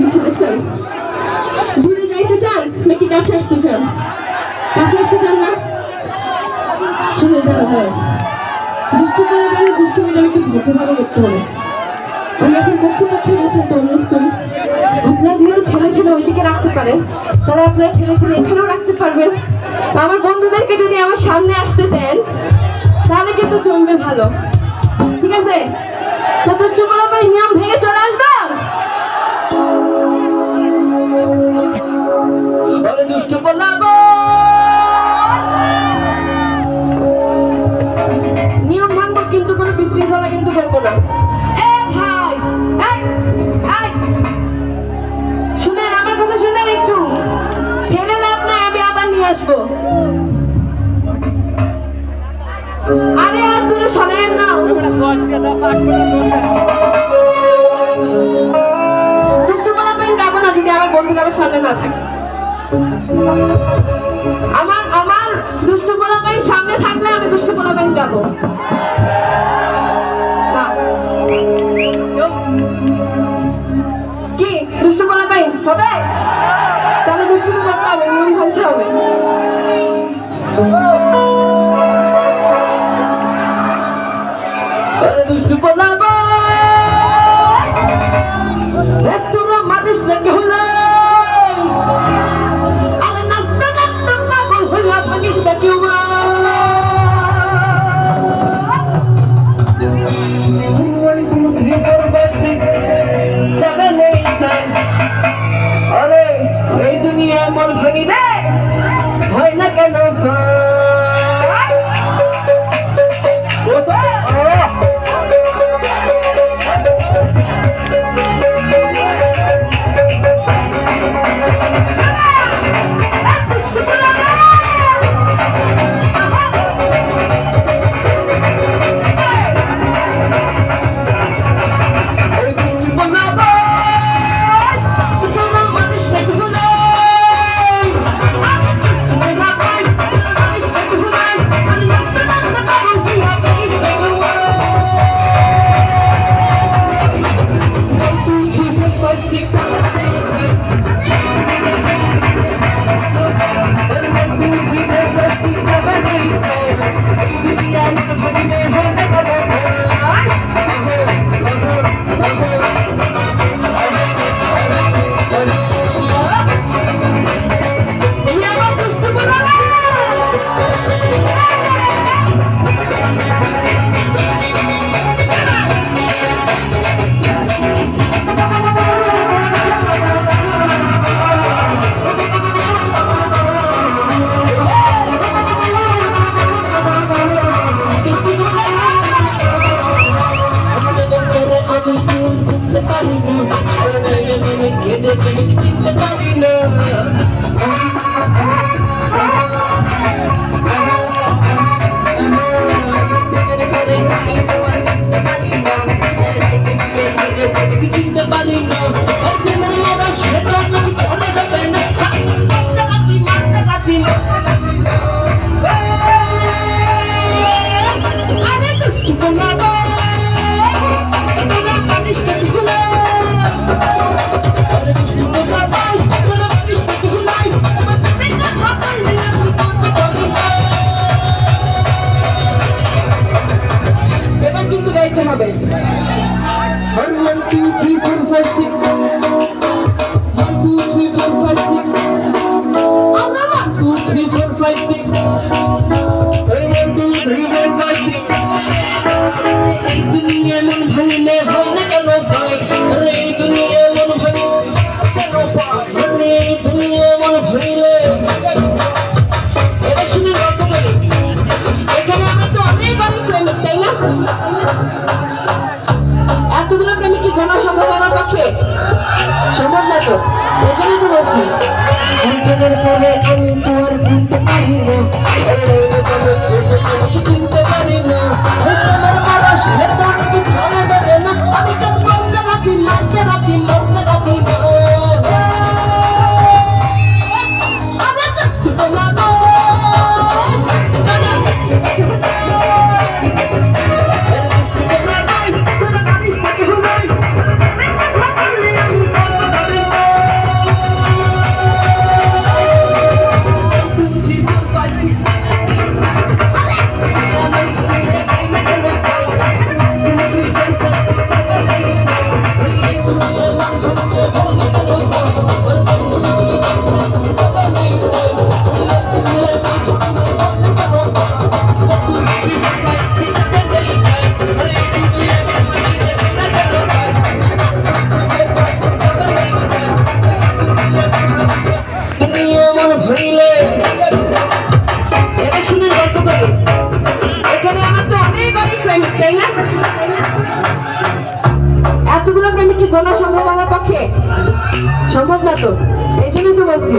দিচ্ছে দেখছেন? দূরে যাইতে চান নাকি কাছে আসতে চান? কাছে আসতে চান না? শুনে দাঁড়া, দুষ্টু করে বেড়ে দুষ্টু মেয়েরা একটু ভদ্রভাবে করতে হবে। আমি এখন কর্তৃপক্ষের কাছে একটা অনুরোধ করি, আপনারা যেহেতু ঠেলে ঠেলে ওইদিকে রাখতে পারে, তাহলে আপনারা ঠেলে ঠেলে এখানেও রাখতে পারবেন। আমার বন্ধুদেরকে যদি আমার সামনে আসতে দেন তাহলে কিন্তু জমবে ভালো, ঠিক আছে? তো দুষ্টু গোলাপের নিয়ম ভেঙে চলে আসবে। দুষ্টু গোলাপ নিয়ম ভাঙবো, কিন্তু কোনো বিশৃঙ্খলা কিন্তু করবো না। শুনেন আমার কথা, শুনেন একটু, ঠেলে লাভ নাই, আমি আবার নিয়ে আসবো। আরে আর দূরে সরেন না। দুষ্টু গোলাপের গাবো না যদি আমার বন্ধুরা আমার সামনে না থাকে। আমার দুষ্টু গোলাপের সামনে থাকলে আমি দুষ্টু গোলাপের গাবো। কি দুষ্টু গোলাপের হবে? তাহলে দুষ্টু করতে হবে, নিয়ম ভাঙতে হবে। দুষ্টু গোলাপ তোরা মারিস না কেহলা, আরে নাচতে নাচতে পাগল হইয়া ভাঙিস না কেউ। আরে এই দুনিয়া মন ভাঙি রে, হয় না কেন? এতগুলো প্রেমিক কি গোনা সম্ভব আমার পক্ষে? সম্ভব না তো, ওই জন্য তো বলছি পরে আমি তোমার ভুলতে পারি না, চিনতে পারি না, আমার মানুষ চলে যাবে না, আমি তো বলতে রাখি, মারতে রাখি, মরতে রাখি না। এটা শুনে গল্প করি এখানে আমার তো অনেক অনেক প্রেমিক তাই না এতগুলো প্রেমিক কি গোনা সম্ভব আমার পক্ষে সম্ভব না তো এই জন্যই তো বলছি